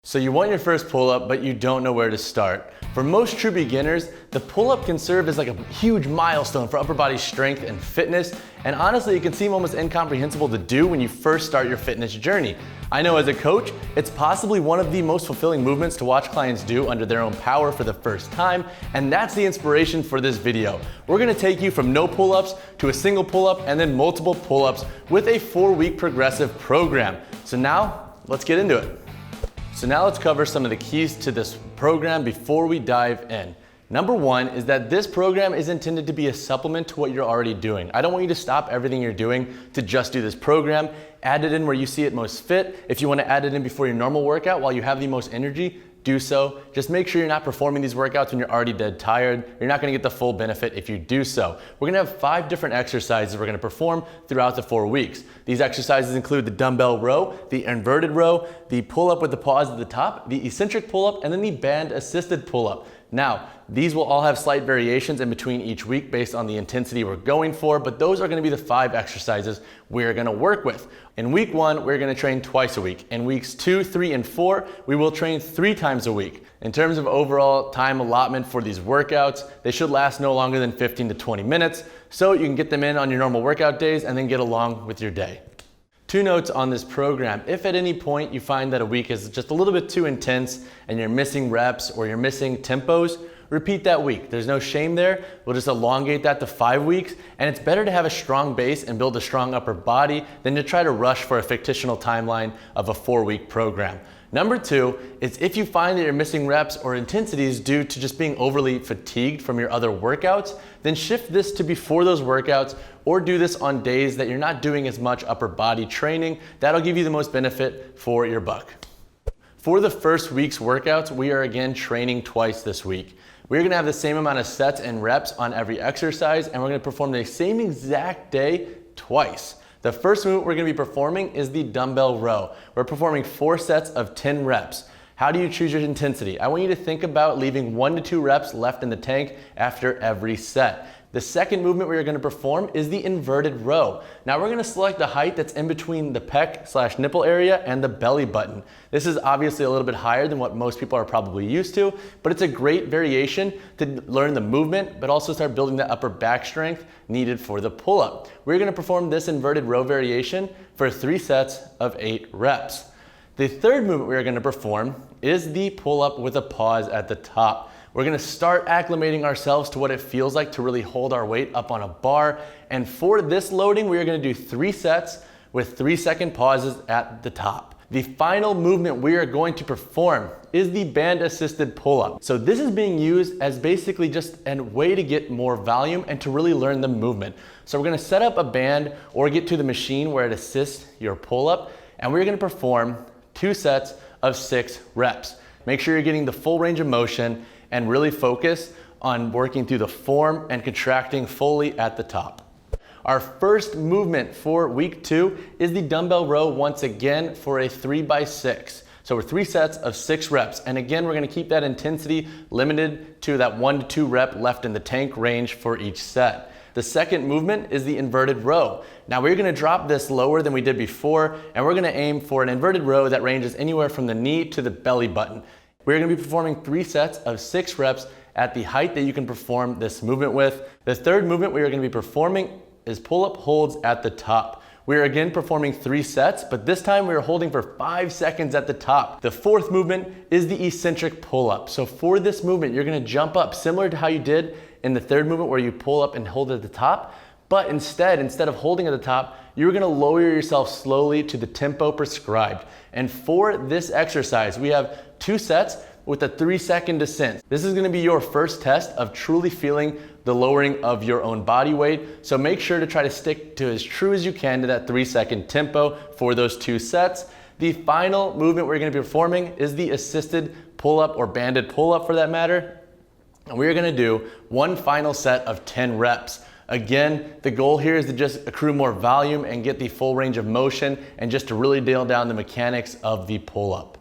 So you want your first pull-up, but you don't know where to start. For most true beginners, the pull-up can serve as like a huge milestone for upper body strength and fitness, and honestly, it can seem almost incomprehensible to do when you first start your fitness journey. I know as a coach, it's possibly one of the most fulfilling movements to watch clients do under their own power for the first time, and that's the inspiration for this video. We're gonna take you from no pull-ups to a single pull-up and then multiple pull-ups with a 4-week progressive program. So now, let's get into it. So now let's cover some of the keys to this program before we dive in. Number one is that this program is intended to be a supplement to what you're already doing. I don't want you to stop everything you're doing to just do this program. Add it in where you see it most fit. If you want to add it in before your normal workout while you have the most energy, do so. Just make sure you're not performing these workouts when you're already dead tired. You're not gonna get the full benefit if you do so. We're gonna have 5 different exercises we're gonna perform throughout the 4 weeks. These exercises include the dumbbell row, the inverted row, the pull-up with the pause at the top, the eccentric pull-up, and then the band-assisted pull-up. Now, these will all have slight variations in between each week based on the intensity we're going for, but those are gonna be the 5 exercises we're gonna work with. In week 1, we're gonna train twice a week. In weeks 2, 3, and 4, we will train 3 times a week. In terms of overall time allotment for these workouts, they should last no longer than 15 to 20 minutes, so you can get them in on your normal workout days and then get along with your day. 2 notes on this program. If at any point you find that a week is just a little bit too intense and you're missing reps or you're missing tempos, repeat that week. There's no shame there. We'll just elongate that to 5 weeks, and it's better to have a strong base and build a strong upper body than to try to rush for a fictional timeline of a 4-week program. Number 2 is if you find that you're missing reps or intensities due to just being overly fatigued from your other workouts, then shift this to before those workouts or do this on days that you're not doing as much upper body training. That'll give you the most benefit for your buck. For the first week's workouts, we are again training twice this week. We're gonna have the same amount of sets and reps on every exercise, and we're gonna perform the same exact day twice. The first movement we're gonna be performing is the dumbbell row. We're performing 4 sets of 10 reps. How do you choose your intensity? I want you to think about leaving 1 to 2 reps left in the tank after every set. The second movement we're gonna perform is the inverted row. Now we're gonna select the height that's in between the pec/nipple area and the belly button. This is obviously a little bit higher than what most people are probably used to, but it's a great variation to learn the movement, but also start building the upper back strength needed for the pull-up. We're gonna perform this inverted row variation for 3 sets of 8 reps. The third movement we're gonna perform is the pull-up with a pause at the top. We're gonna start acclimating ourselves to what it feels like to really hold our weight up on a bar. And for this loading, we are gonna do 3 sets with 3-second pauses at the top. The final movement we are going to perform is the band-assisted pull-up. So this is being used as basically just a way to get more volume and to really learn the movement. So we're gonna set up a band or get to the machine where it assists your pull-up, and we're gonna perform 2 sets of 6 reps. Make sure you're getting the full range of motion and really focus on working through the form and contracting fully at the top. Our first movement for week 2 is the dumbbell row once again for a 3x6. So we're 3 sets of 6 reps. And again, we're gonna keep that intensity limited to that 1 to 2 rep left in the tank range for each set. The second movement is the inverted row. Now we're gonna drop this lower than we did before, and we're gonna aim for an inverted row that ranges anywhere from the knee to the belly button. We're gonna be performing 3 sets of 6 reps at the height that you can perform this movement with. The third movement we are gonna be performing is pull-up holds at the top. We are again performing 3 sets, but this time we are holding for 5 seconds at the top. The fourth movement is the eccentric pull-up. So for this movement, you're gonna jump up similar to how you did in the third movement where you pull up and hold at the top, but instead of holding at the top, you're gonna lower yourself slowly to the tempo prescribed. And for this exercise, we have 2 sets with a 3-second descent. This is gonna be your first test of truly feeling the lowering of your own body weight. So make sure to try to stick to as true as you can to that 3-second tempo for those 2 sets. The final movement we're gonna be performing is the assisted pull-up or banded pull-up for that matter. And we're gonna do 1 final set of 10 reps. Again, the goal here is to just accrue more volume and get the full range of motion and just to really nail down the mechanics of the pull-up.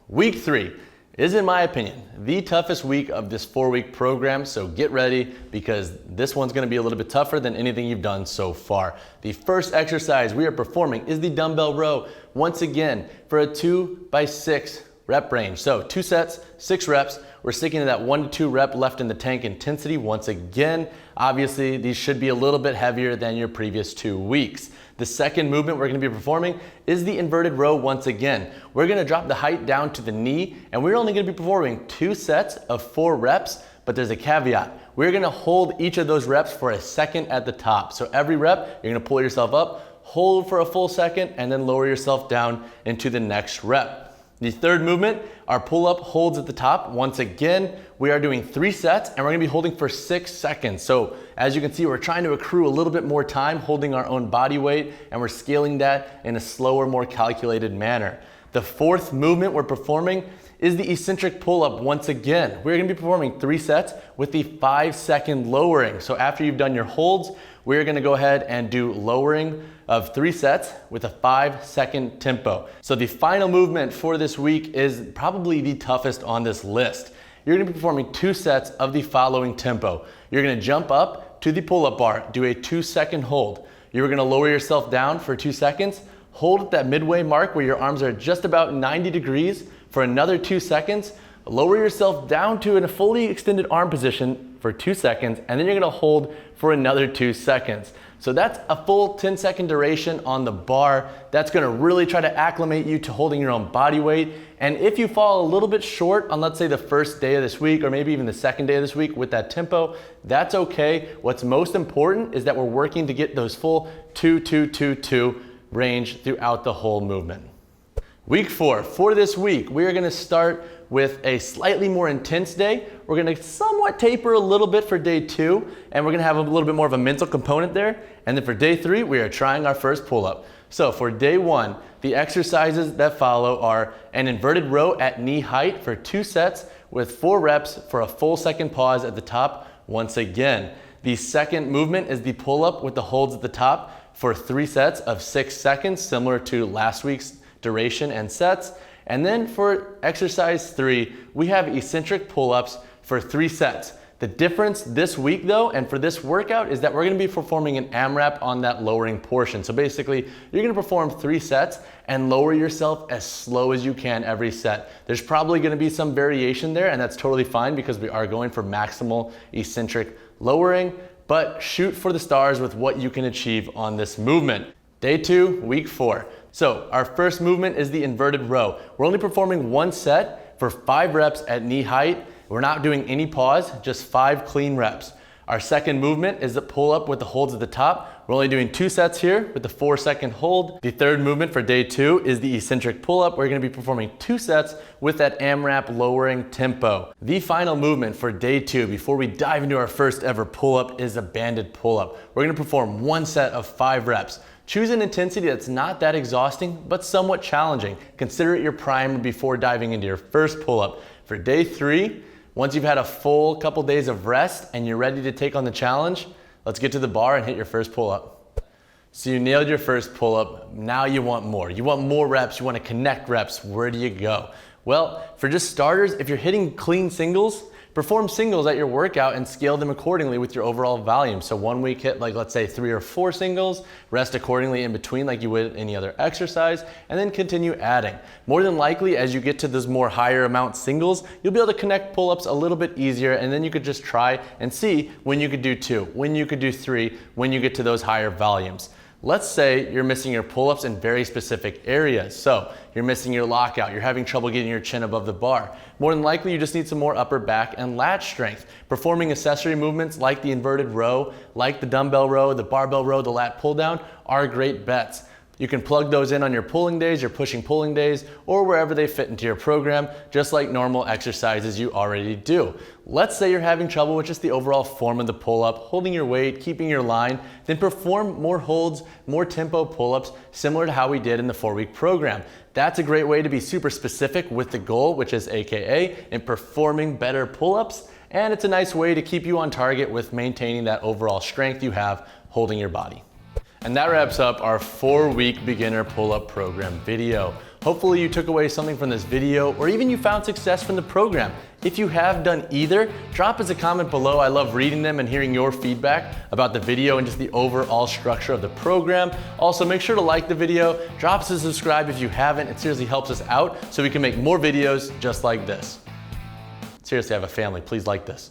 Week 3 is, in my opinion, the toughest week of this 4-week program, so get ready because this one's gonna be a little bit tougher than anything you've done so far. The first exercise we are performing is the dumbbell row, once again, for a 2x6 rep range. So 2 sets, 6 reps. We're sticking to that 1 to 2 rep left in the tank intensity once again. Obviously, these should be a little bit heavier than your previous 2 weeks. The second movement we're gonna be performing is the inverted row once again. We're gonna drop the height down to the knee, and we're only gonna be performing 2 sets of 4 reps, but there's a caveat. We're gonna hold each of those reps for a second at the top. So every rep, you're gonna pull yourself up, hold for a full second, and then lower yourself down into the next rep. The third movement, our pull-up holds at the top. Once again, we are doing 3 sets and we're gonna be holding for 6 seconds. So as you can see, we're trying to accrue a little bit more time holding our own body weight, and we're scaling that in a slower, more calculated manner. The fourth movement we're performing is the eccentric pull-up once again. We're gonna be performing 3 sets with the 5-second lowering. So after you've done your holds, we're gonna go ahead and do lowering of 3 sets with a 5-second tempo. So the final movement for this week is probably the toughest on this list. You're gonna be performing 2 sets of the following tempo. You're gonna jump up to the pull-up bar, do a 2-second hold. You're gonna lower yourself down for 2 seconds, hold at that midway mark where your arms are just about 90 degrees for another 2 seconds, lower yourself down to a fully extended arm position for 2 seconds, and then you're gonna hold for another 2 seconds. So that's a full 10-second duration on the bar. That's gonna really try to acclimate you to holding your own body weight. And if you fall a little bit short on, let's say, the first day of this week, or maybe even the second day of this week with that tempo, that's okay. What's most important is that we're working to get those full 2-2-2-2 range throughout the whole movement. Week 4, for this week, we are gonna start with a slightly more intense day. We're gonna somewhat taper a little bit for day 2, and we're gonna have a little bit more of a mental component there. And then for day 3, we are trying our first pull-up. So for day 1, the exercises that follow are an inverted row at knee height for 2 sets with 4 reps for a full second pause at the top once again. The second movement is the pull-up with the holds at the top for 3 sets of 6 seconds, similar to last week's duration and sets. And then for exercise 3, we have eccentric pull-ups for 3 sets. The difference this week though, and for this workout, is that we're gonna be performing an AMRAP on that lowering portion. So basically, you're gonna perform 3 sets and lower yourself as slow as you can every set. There's probably gonna be some variation there, and that's totally fine because we are going for maximal eccentric lowering, but shoot for the stars with what you can achieve on this movement. Day 2, week 4. So our first movement is the inverted row. We're only performing 1 set for 5 reps at knee height. We're not doing any pause, just 5 clean reps. Our second movement is the pull up with the holds at the top. We're only doing 2 sets here with the 4-second hold. The third movement for day 2 is the eccentric pull up. We're gonna be performing 2 sets with that AMRAP lowering tempo. The final movement for day 2 before we dive into our first ever pull up is a banded pull up. We're gonna perform 1 set of 5 reps. Choose an intensity that's not that exhausting, but somewhat challenging. Consider it your primer before diving into your first pull-up. For day 3, once you've had a full couple days of rest and you're ready to take on the challenge, let's get to the bar and hit your first pull-up. So you nailed your first pull-up, now you want more. You want more reps, you want to connect reps. Where do you go? Well, for just starters, if you're hitting clean singles, perform singles at your workout and scale them accordingly with your overall volume. So one week hit like, let's say 3 or 4 singles, rest accordingly in between like you would any other exercise, and then continue adding. More than likely, as you get to those more higher amount singles, you'll be able to connect pull-ups a little bit easier, and then you could just try and see when you could do 2, when you could do 3, when you get to those higher volumes. Let's say you're missing your pull-ups in very specific areas. So you're missing your lockout, you're having trouble getting your chin above the bar. More than likely, you just need some more upper back and lat strength. Performing accessory movements like the inverted row, like the dumbbell row, the barbell row, the lat pull down are great bets. You can plug those in on your pulling days, your pushing pulling days, or wherever they fit into your program, just like normal exercises you already do. Let's say you're having trouble with just the overall form of the pull-up, holding your weight, keeping your line, then perform more holds, more tempo pull-ups, similar to how we did in the 4-week program. That's a great way to be super specific with the goal, which is AKA in performing better pull-ups, and it's a nice way to keep you on target with maintaining that overall strength you have holding your body. And that wraps up our 4-week beginner pull-up program video. Hopefully you took away something from this video, or even you found success from the program. If you have done either, drop us a comment below. I love reading them and hearing your feedback about the video and just the overall structure of the program. Also, make sure to like the video, drop us a subscribe if you haven't. It seriously helps us out so we can make more videos just like this. Seriously, I have a family, please like this.